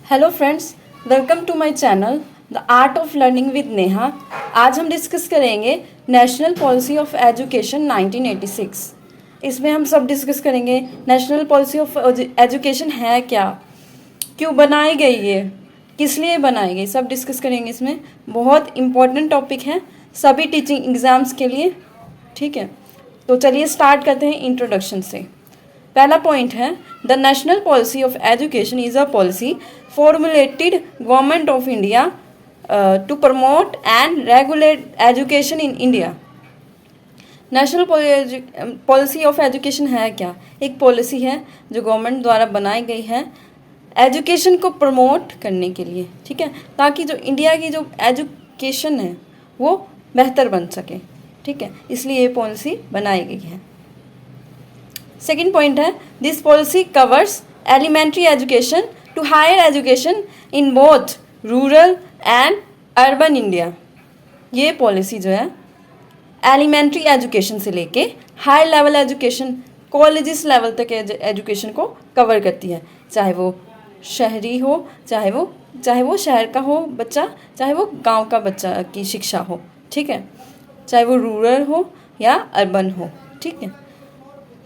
Hello friends, welcome to my channel the art of learning with Neha. आज हम discuss करेंगे national policy of education 1986। इसमें हम सब डिस्कस करेंगे नेशनल पॉलिसी ऑफ एजुकेशन है क्या, क्यों बनाई गई है, किस लिए बनाई गई, सब डिस्कस करेंगे। इसमें बहुत इम्पोर्टेंट टॉपिक है सभी टीचिंग एग्ज़ाम्स के लिए। ठीक है, तो चलिए स्टार्ट करते हैं इंट्रोडक्शन से। पहला पॉइंट है the national policy of education is a policy formulated government of India to promote and regulate education in India. National policy of education है क्या? एक पॉलिसी है जो गवर्नमेंट द्वारा बनाई गई है एजुकेशन को प्रमोट करने के लिए। ठीक है, ताकि जो इंडिया की जो एजुकेशन है वो बेहतर बन सके। ठीक है, इसलिए ये पॉलिसी बनाई गई है। सेकेंड पॉइंट है this policy covers elementary education to higher education in both rural and urban India. ये पॉलिसी जो है एलिमेंट्री एजुकेशन से लेके high level education colleges level तक एजुकेशन को कवर करती है, चाहे वो शहरी हो, चाहे वो शहर का हो बच्चा, चाहे वो गांव का बच्चा की शिक्षा हो। ठीक है, चाहे वो रूरल हो या अर्बन हो। ठीक है,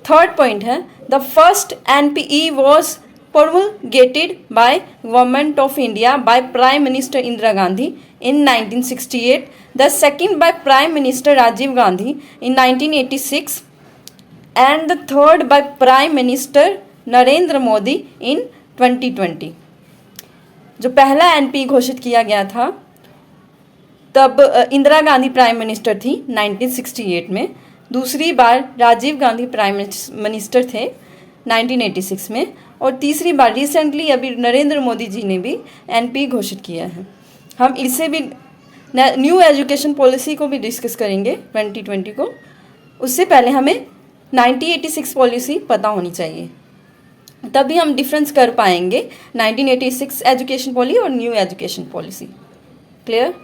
थर्ड पॉइंट है the first NPE was promulgated by Government of India by Prime Minister Indira Gandhi in 1968, the second by Prime Minister Rajiv Gandhi in 1986, and the third by Prime Minister Narendra Modi in 2020। जो पहला NP घोषित किया गया था तब Indira Gandhi prime minister थी 1968 में, दूसरी बार राजीव गांधी प्राइम मिनिस्टर थे 1986 में, और तीसरी बार रिसेंटली अभी नरेंद्र मोदी जी ने भी एनपी घोषित किया है। हम इससे भी न्यू एजुकेशन पॉलिसी को भी डिस्कस करेंगे 2020 को। उससे पहले हमें 1986 पॉलिसी पता होनी चाहिए, तभी हम डिफरेंस कर पाएंगे 1986 एजुकेशन पॉलिसी और न्यू एजुकेशन पॉलिसी। क्लियर?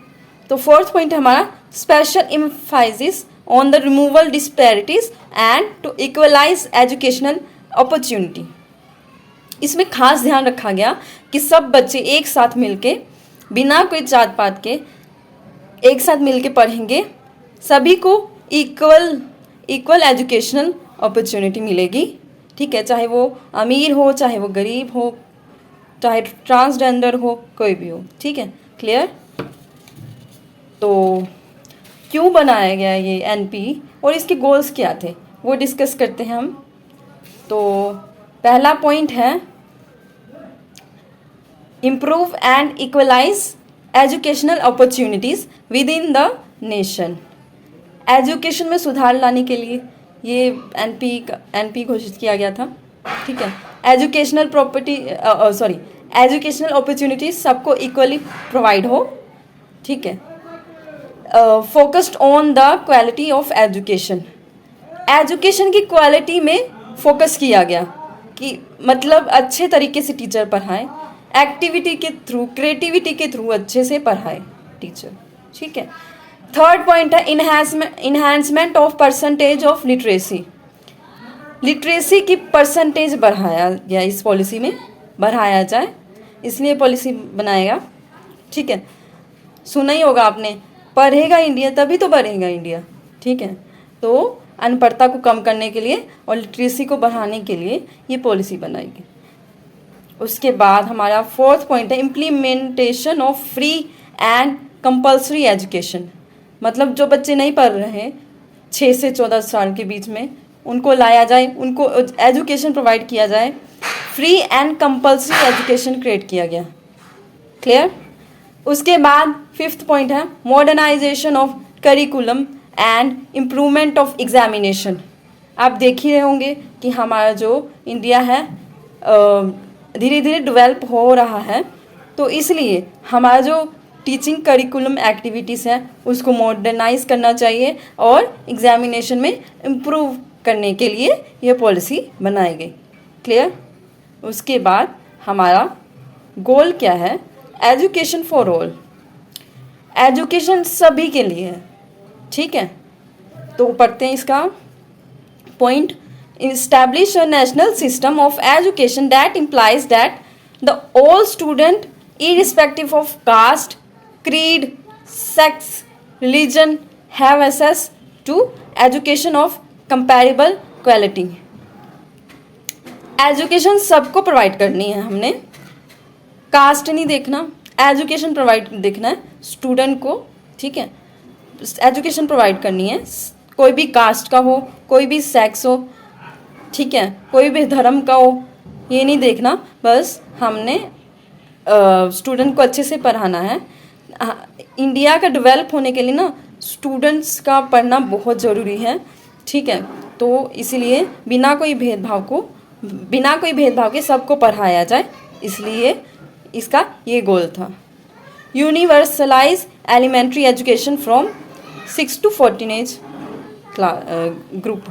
तो फोर्थ पॉइंट है हमारा special emphasis on the removal disparities and to equalise educational opportunity. इसमें खास ध्यान रखा गया कि सब बच्चे एक साथ मिलके बिना कोई जात पात के एक साथ मिलके पढ़ेंगे, सभी को इक्वल एजुकेशनल अपॉर्चुनिटी मिलेगी। ठीक है, चाहे वो अमीर हो, चाहे वो गरीब हो, चाहे ट्रांसजेंडर हो, कोई भी हो। ठीक है, क्लियर? तो क्यों बनाया गया ये एनपी और इसके गोल्स क्या थे वो डिस्कस करते हैं हम। तो पहला पॉइंट है improve and equalise educational opportunities within the nation. Education में सुधार लाने के लिए ये एनपी घोषित किया गया था। ठीक है, एजुकेशनल एजुकेशनल अपॉर्चुनिटीज़ सबको इक्वली प्रोवाइड हो। ठीक है, focused on the quality of education. Education की क्वालिटी में फोकस किया गया कि मतलब अच्छे तरीके से टीचर पढ़ाए, एक्टिविटी के थ्रू, क्रिएटिविटी के थ्रू अच्छे से पढ़ाए टीचर। ठीक है, थर्ड पॉइंट है enhancement of percentage of literacy. Literacy की परसेंटेज बढ़ाया गया, इस पॉलिसी में बढ़ाया जाए, इसलिए पॉलिसी बनाएगा। ठीक है, सुना ही होगा आपने, पढ़ेगा इंडिया तभी तो बढ़ेगा इंडिया। ठीक है, तो अनपढ़ता को कम करने के लिए और लिटरेसी को बढ़ाने के लिए ये पॉलिसी बनाएगी। उसके बाद हमारा फोर्थ पॉइंट है implementation of free and compulsory education. मतलब जो बच्चे नहीं पढ़ रहे हैं 6 से 14 साल के बीच में, उनको लाया जाए, उनको एजुकेशन प्रोवाइड किया जाए, free and compulsory education create किया गया। क्लियर? उसके बाद फिफ्थ पॉइंट है modernisation of curriculum and improvement of examination. आप देख ही रहे होंगे कि हमारा जो इंडिया है धीरे धीरे डेवलप हो रहा है, तो इसलिए हमारा जो टीचिंग करिकुलम एक्टिविटीज़ है उसको मॉडर्नाइज करना चाहिए और एग्जामिनेशन में इम्प्रूव करने के लिए यह पॉलिसी बनाई गई। क्लियर? उसके बाद हमारा गोल क्या है? Education for all. एजुकेशन सभी के लिए है। ठीक है, तो पढ़ते हैं इसका point. Establish a national system of education that implies that the all student irrespective of caste, creed, sex, religion have access to education of comparable quality. Education सबको प्रोवाइड करनी है हमने, कास्ट नहीं देखना, एजुकेशन प्रोवाइड देखना है student को, ठीक है। एजुकेशन प्रोवाइड करनी है, कोई भी कास्ट का हो, कोई भी सेक्स हो, ठीक है, कोई भी धर्म का हो, ये नहीं देखना, बस हमने स्टूडेंट को अच्छे से पढ़ाना है। इंडिया का डेवलप होने के लिए ना स्टूडेंट्स का पढ़ना बहुत ज़रूरी है, ठीक है। तो इसीलिए बिना कोई भेदभाव के सबको पढ़ाया जाए, इसलिए इसका ये गोल था। Universalise elementary education from 6 to 14 age group,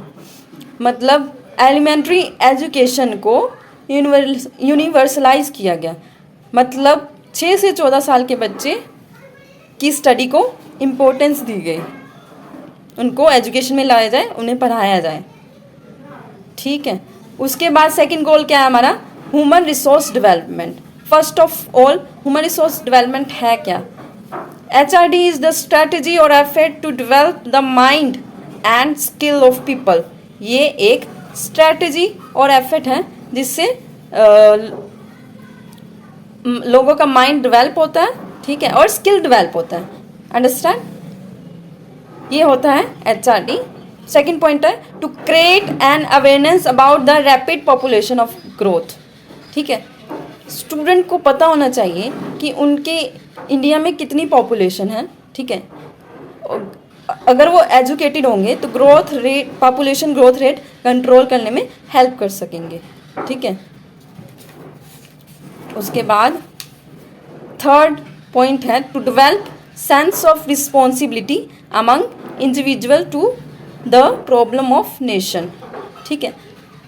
मतलब एलिमेंट्री एजुकेशन को यूनिवर्सलाइज किया गया, मतलब 6 से 14 साल के बच्चे की स्टडी को इम्पोर्टेंस दी गई, उनको एजुकेशन में लाया जाए, उन्हें पढ़ाया जाए, ठीक है। उसके बाद सेकंड गोल क्या है हमारा, human resource development. First of all human resource development है क्या, HRD इज द स्ट्रेटजी और effort to develop the mind and skill of people. ये एक स्ट्रेटजी और एफर्ट है जिससे लोगों का माइंड डेवलप होता है, ठीक है, और स्किल डेवलप होता है, अंडरस्टैंड, ये होता है HRD। सेकंड पॉइंट है to create an awareness about the rapid population of growth, ठीक है। स्टूडेंट को पता होना चाहिए कि उनके इंडिया में कितनी पॉपुलेशन है, ठीक है। अगर वो एजुकेटेड होंगे तो growth rate, population growth rate control करने में हेल्प कर सकेंगे, ठीक है। उसके बाद थर्ड पॉइंट है to develop sense of responsibility among individual to the problem of nation, ठीक है।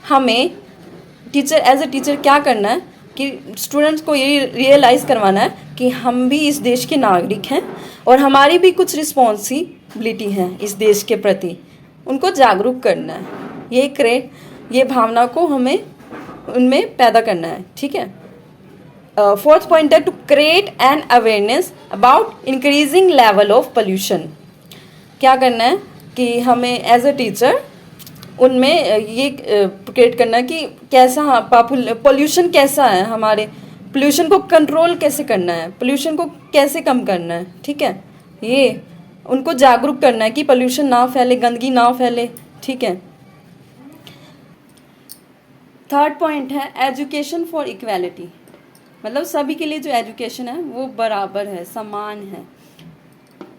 हमें टीचर एज ए टीचर क्या करना है कि स्टूडेंट्स को ये रियलाइज़ करवाना है कि हम भी इस देश के नागरिक हैं और हमारी भी कुछ रिस्पॉन्सिबिलिटी है इस देश के प्रति, उनको जागरूक करना है, ये भावना को हमें उनमें पैदा करना है, ठीक है। फोर्थ पॉइंट है to create an awareness about increasing level of pollution. क्या करना है कि हमें एज अ टीचर उनमें ये क्रिएट करना है कि कैसा पोल्यूशन कैसा है, हमारे पोल्यूशन को कंट्रोल कैसे करना है, पोल्यूशन को कैसे कम करना है, ठीक है। ये उनको जागरूक करना है कि पोल्यूशन ना फैले, गंदगी ना फैले, ठीक है। थर्ड पॉइंट है एजुकेशन फॉर इक्वालिटी, मतलब सभी के लिए जो एजुकेशन है वो बराबर है, समान है,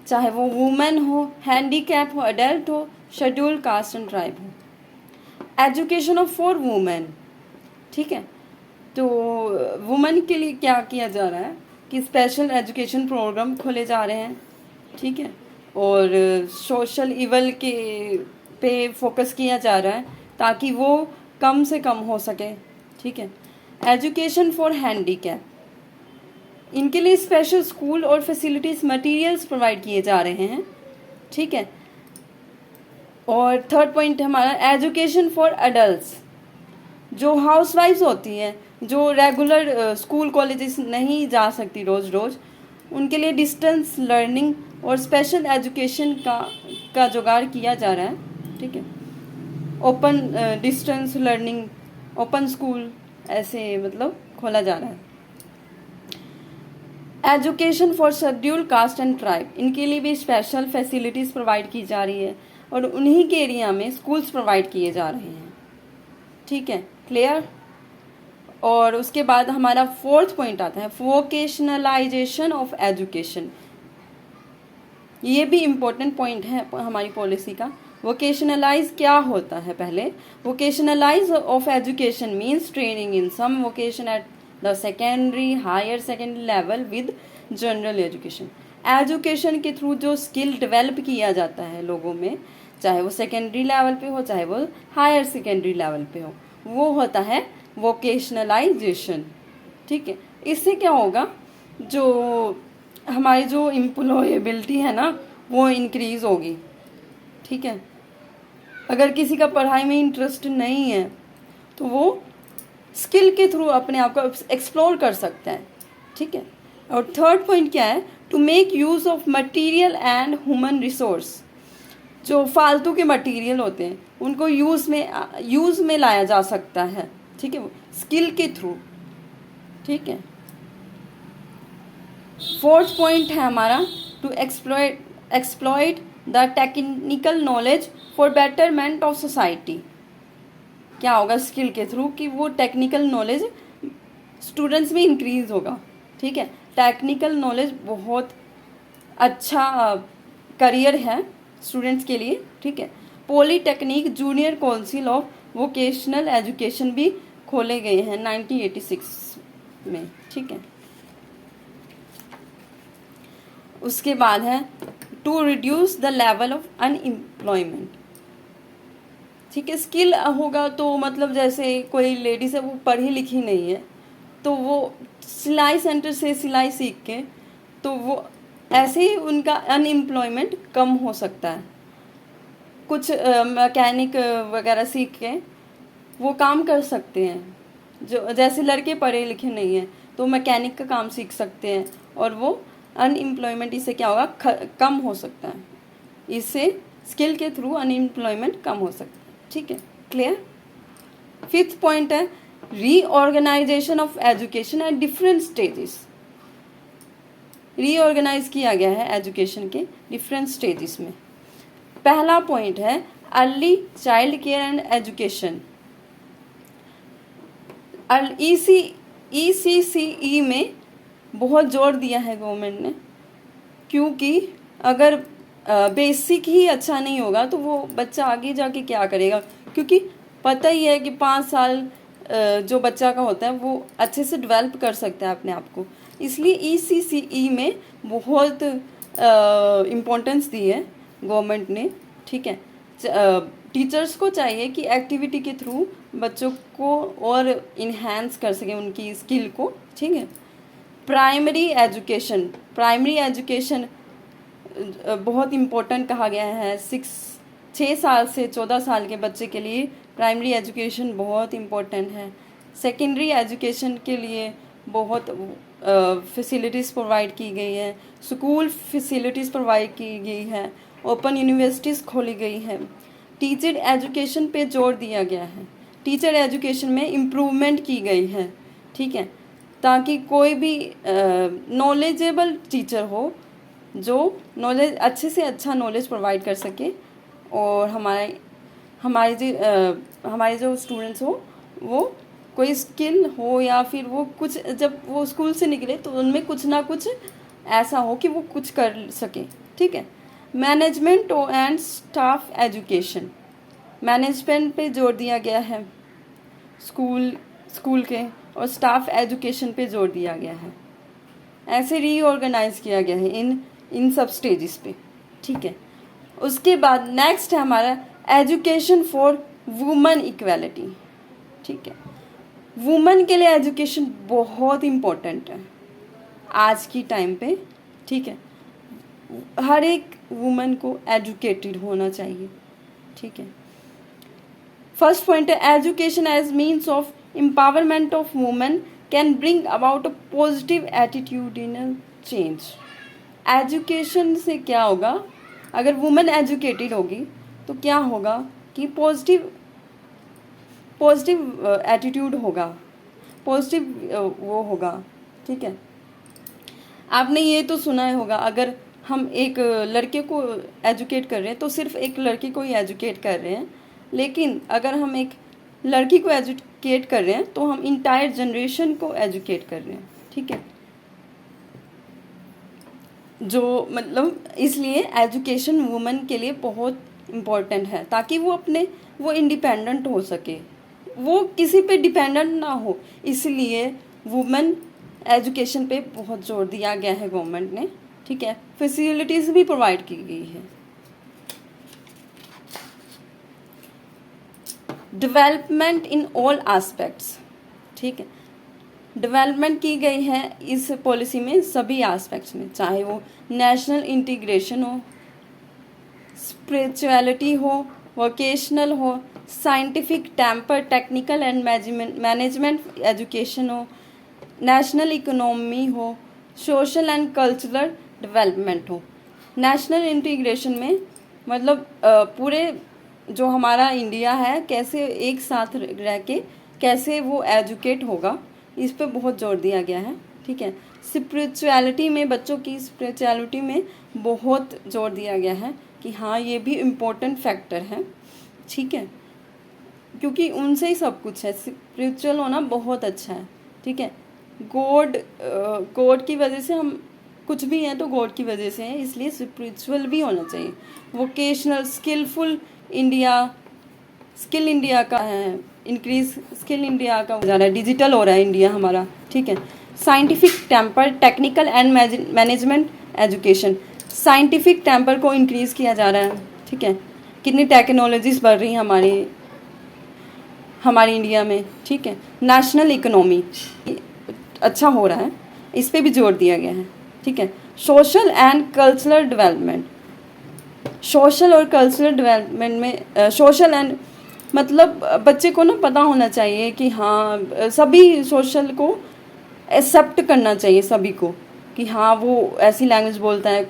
चाहे वो वुमेन हो, हैंडीकैप हो, अडल्ट हो, शेड्यूल्ड कास्ट एंड ट्राइब हो। एजुकेशन ऑफ फॉर वुमेन, ठीक है। तो वुमेन के लिए क्या किया जा रहा है कि स्पेशल एजुकेशन प्रोग्राम खोले जा रहे हैं, ठीक है, और सोशल इवल के पे फोकस किया जा रहा है ताकि वो कम से कम हो सके, ठीक है। एजुकेशन फॉर हैंडीकैप, इनके लिए स्पेशल स्कूल और फैसिलिटीज़ मटेरियल्स प्रोवाइड किए जा रहे हैं, ठीक है। और थर्ड पॉइंट है हमारा एजुकेशन फॉर अडल्ट्स, जो हाउसवाइफ्स होती हैं, जो रेगुलर स्कूल कॉलेजेस नहीं जा सकती रोज़ रोज़, उनके लिए डिस्टेंस लर्निंग और स्पेशल एजुकेशन का जुगाड़ किया जा रहा है, ठीक है। Open distance learning, open school ऐसे मतलब खोला जा रहा है। Education for scheduled caste and tribe, इनके लिए भी स्पेशल फैसिलिटीज़ प्रोवाइड की जा रही है और उन्हीं के एरिया में स्कूल्स प्रोवाइड किए जा रहे हैं, ठीक है, क्लियर। और उसके बाद हमारा फोर्थ पॉइंट आता है वोकेशनलाइजेशन ऑफ एजुकेशन। ये भी इम्पोर्टेंट पॉइंट है हमारी पॉलिसी का। वोकेशनलाइज क्या होता है, पहले vocationalise of education means training in some vocation at the secondary higher secondary level with general education. Education के थ्रू जो स्किल डेवलप किया जाता है लोगों में, चाहे वो सेकेंडरी लेवल पे हो चाहे वो हायर सेकेंडरी लेवल पे हो, वो होता है वोकेशनलाइजेशन, ठीक है। इससे क्या होगा, जो हमारी जो एम्प्लॉयबिलिटी है ना वो इंक्रीज़ होगी, ठीक है। अगर किसी का पढ़ाई में इंटरेस्ट नहीं है तो वो स्किल के थ्रू अपने आप को एक्सप्लोर कर सकते हैं, ठीक है। और थर्ड पॉइंट क्या है, to make use of material and human resource. जो फालतू के मटेरियल होते हैं उनको यूज़ में लाया जा सकता है, ठीक है, स्किल के थ्रू, ठीक है। फोर्थ पॉइंट है हमारा, to exploit the technical knowledge for betterment of society. क्या होगा स्किल के थ्रू कि वो टेक्निकल नॉलेज स्टूडेंट्स में इंक्रीज होगा, ठीक है। टेक्निकल नॉलेज बहुत अच्छा करियर है स्टूडेंट्स के लिए, ठीक है। Polytechnic junior council of vocational education भी खोले गए हैं 1986 में, ठीक है। उसके बाद है to reduce the level of unemployment, ठीक है। स्किल होगा तो मतलब जैसे कोई लेडीज़ है वो पढ़ी लिखी नहीं है तो वो सिलाई सेंटर से सिलाई सीख के तो वो ऐसे ही उनका अनएम्प्लॉयमेंट कम हो सकता है। कुछ मैकेनिक वगैरह सीख के वो काम कर सकते हैं, जो जैसे लड़के पढ़े लिखे नहीं हैं तो मैकेनिक का काम सीख सकते हैं और वो अनएम्प्लॉयमेंट इससे क्या होगा कम हो सकता है। इससे स्किल के थ्रू अनएम्प्लॉयमेंट कम हो सकता है, ठीक है, क्लियर। फिफ्थ पॉइंट है reorganisation of education at different stages. Reorganise किया गया है एजुकेशन के डिफरेंट स्टेजेस में। पहला पॉइंट है early child care and education. ECCE में बहुत जोर दिया है गवर्नमेंट ने, क्योंकि अगर बेसिक ही अच्छा नहीं होगा तो वो बच्चा आगे जाके क्या करेगा, क्योंकि पता ही है कि 5 साल जो बच्चा का होता है वो अच्छे से डेवलप कर सकता है अपने आप को। इसलिए ECCE में बहुत इम्पोर्टेंस दी है गवर्नमेंट ने, ठीक है। टीचर्स को चाहिए कि एक्टिविटी के थ्रू बच्चों को और इन्हेंस कर सकें उनकी स्किल को, ठीक है। प्राइमरी एजुकेशन बहुत इम्पोर्टेंट कहा गया है। 6 साल से 14 साल के बच्चे के लिए प्राइमरी एजुकेशन बहुत इम्पोर्टेंट है। सेकेंडरी एजुकेशन के लिए बहुत फैसिलिटीज़ प्रोवाइड की गई है, स्कूल फैसिलिटीज़ प्रोवाइड की गई है, ओपन यूनिवर्सिटीज़ खोली गई है। टीचर एजुकेशन पे जोर दिया गया है, टीचर एजुकेशन में इम्प्रूवमेंट की गई है, ठीक है, ताकि कोई भी नॉलेजेबल टीचर हो जो नॉलेज अच्छे से अच्छा नॉलेज प्रोवाइड कर सके और हमारे जो स्टूडेंट्स हो वो कोई स्किल हो या फिर वो कुछ जब वो स्कूल से निकले तो उनमें कुछ ना कुछ ऐसा हो कि वो कुछ कर सके, ठीक है। Management and staff education, management पे जोर दिया गया है स्कूल के, और स्टाफ एजुकेशन पे जोर दिया गया है। ऐसे रीऑर्गेनाइज किया गया है इन सब स्टेजेस पे, ठीक है। उसके बाद नेक्स्ट है हमारा एजुकेशन फॉर वुमेन इक्वालिटी, ठीक है। वुमेन के लिए एजुकेशन बहुत इम्पोर्टेंट है आज की टाइम पे, ठीक है। हर एक वुमेन को एजुकेटेड होना चाहिए, ठीक है। फर्स्ट पॉइंट है education as means of empowerment of women can bring about a positive attitudinal change. Education से क्या होगा, अगर वुमेन एजुकेटेड होगी तो क्या होगा कि पॉजिटिव एटीट्यूड होगा, पॉजिटिव वो होगा, ठीक है। आपने ये तो सुना ही होगा, अगर हम एक लड़के को एजुकेट कर रहे हैं तो सिर्फ एक लड़की को ही एजुकेट कर रहे हैं, लेकिन अगर हम एक लड़की को एजुकेट कर रहे हैं तो हम इंटायर जनरेशन को एजुकेट कर रहे हैं, ठीक है। जो मतलब इसलिए एजुकेशन वुमेन के लिए बहुत इम्पोर्टेंट है ताकि वो इंडिपेंडेंट हो सके, वो किसी पे डिपेंडेंट ना हो। इसलिए वुमेन एजुकेशन पे बहुत जोर दिया गया है गवर्नमेंट ने, ठीक है। फैसिलिटीज़ भी प्रोवाइड की गई है। डेवलपमेंट इन ऑल एस्पेक्ट्स, ठीक है। डेवलपमेंट की गई है इस पॉलिसी में सभी एस्पेक्ट्स में, चाहे वो नेशनल इंटीग्रेशन हो, स्पिरिचुअलिटी हो, वोकेशनल हो, scientific, temper, technical and management education हो, नेशनल इकोनॉमी हो, सोशल एंड कल्चरल डेवलपमेंट हो। नेशनल इंटीग्रेशन में मतलब पूरे जो हमारा इंडिया है कैसे एक साथ रह के कैसे वो एजुकेट होगा, इस पे बहुत जोर दिया गया है। ठीक है, स्पिरिचुअलिटी में, बच्चों की स्पिरिचुअलिटी में बहुत जोर दिया गया है कि हाँ ये भी इम्पोर्टेंट फैक्टर है। ठीक है, क्योंकि उनसे ही सब कुछ है, स्पिरिचुअल होना बहुत अच्छा है। ठीक है, गॉड की वजह से हम कुछ भी हैं तो गॉड की वजह से है, इसलिए स्पिरिचुअल भी होना चाहिए। वोकेशनल, स्किल इंडिया का है, इंक्रीज स्किल इंडिया का हो जा रहा है, डिजिटल हो रहा है इंडिया हमारा। ठीक है, scientific, temper, technical and management education, scientific temper को इंक्रीज़ किया जा रहा है। ठीक है, कितनी टेक्नोलॉजीज बढ़ रही हैं हमारी इंडिया में। ठीक है, नेशनल इकोनॉमी अच्छा हो रहा है, इस पे भी जोर दिया गया है। ठीक है, social and cultural development, social और कल्चरल डेवलपमेंट में सोशल एंड मतलब बच्चे को ना पता होना चाहिए कि हाँ सभी सोशल को एक्सेप्ट करना चाहिए सभी को, कि हाँ वो ऐसी लैंग्वेज बोलता है,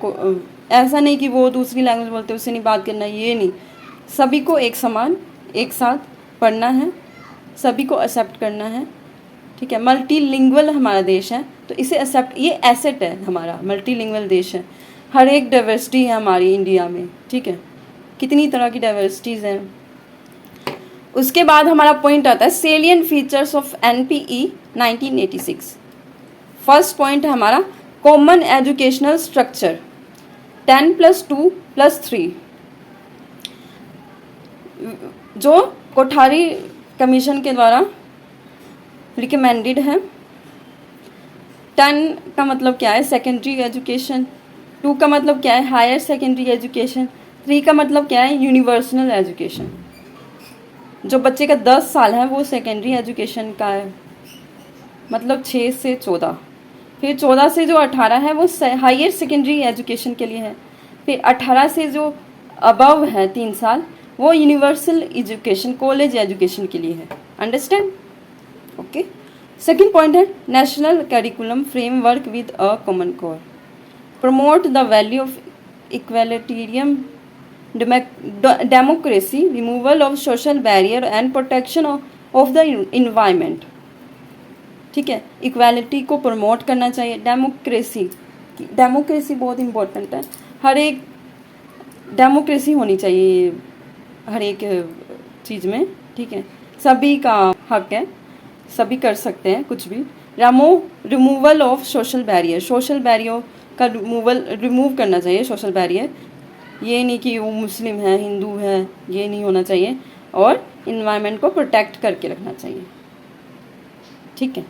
ऐसा नहीं कि वो दूसरी लैंग्वेज बोलते उससे नहीं बात करना, ये नहीं, सभी को एक समान एक साथ पढ़ना है, सभी को एक्सेप्ट करना है। ठीक है, मल्टीलिंगुअल हमारा देश है तो इसे एक्सेप्ट, ये एसेट है हमारा, मल्टीलिंगुअल देश है, हर एक डाइवर्सिटी है हमारी इंडिया में। ठीक है, कितनी तरह की डाइवर्सिटीज़ हैं। उसके बाद हमारा पॉइंट आता है salient features of NPE 1986। First point है हमारा कॉमन एजुकेशनल स्ट्रक्चर 10+2+3, जो कोठारी कमीशन के द्वारा रिकमेंडेड है। 10 का मतलब क्या है, सेकेंडरी एजुकेशन, 2 का मतलब क्या है, हायर सेकेंडरी एजुकेशन, 3 का मतलब क्या है, यूनिवर्सल एजुकेशन। जो बच्चे का 10 साल है वो सेकेंडरी एजुकेशन का है, मतलब 6 से 14। फिर 14 से जो 18 है वो हायर सेकेंडरी एजुकेशन के लिए है। फिर 18 से जो अबव है 3 साल, वो यूनिवर्सल एजुकेशन, कॉलेज एजुकेशन के लिए है। अंडरस्टैंड? ओके। सेकेंड पॉइंट है national curriculum framework with a common core, promote the value of egalitarian democracy, removal of social barrier and protection of the environment. ठीक है, equality को promote करना चाहिए, democracy बहुत इम्पोर्टेंट है, हर एक डेमोक्रेसी होनी चाहिए हर एक चीज़ में। ठीक है, सभी का हक है, सभी कर सकते हैं कुछ भी। रिमूवल ऑफ सोशल बैरियर का रिमूव करना चाहिए, सोशल बैरियर, ये नहीं कि वो मुस्लिम है हिंदू है, ये नहीं होना चाहिए, और इन्वायरमेंट को प्रोटेक्ट करके रखना चाहिए। ठीक है,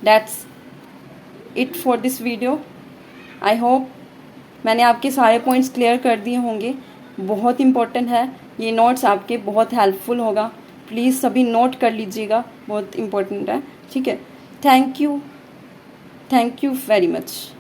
that's it for this video. I hope मैंने आपके सारे पॉइंट्स क्लियर कर दिए होंगे। बहुत इम्पोर्टेंट है ये नोट्स, आपके बहुत हेल्पफुल होगा, प्लीज़ सभी नोट कर लीजिएगा, बहुत इम्पोर्टेंट है। ठीक है, थैंक यू वेरी मच।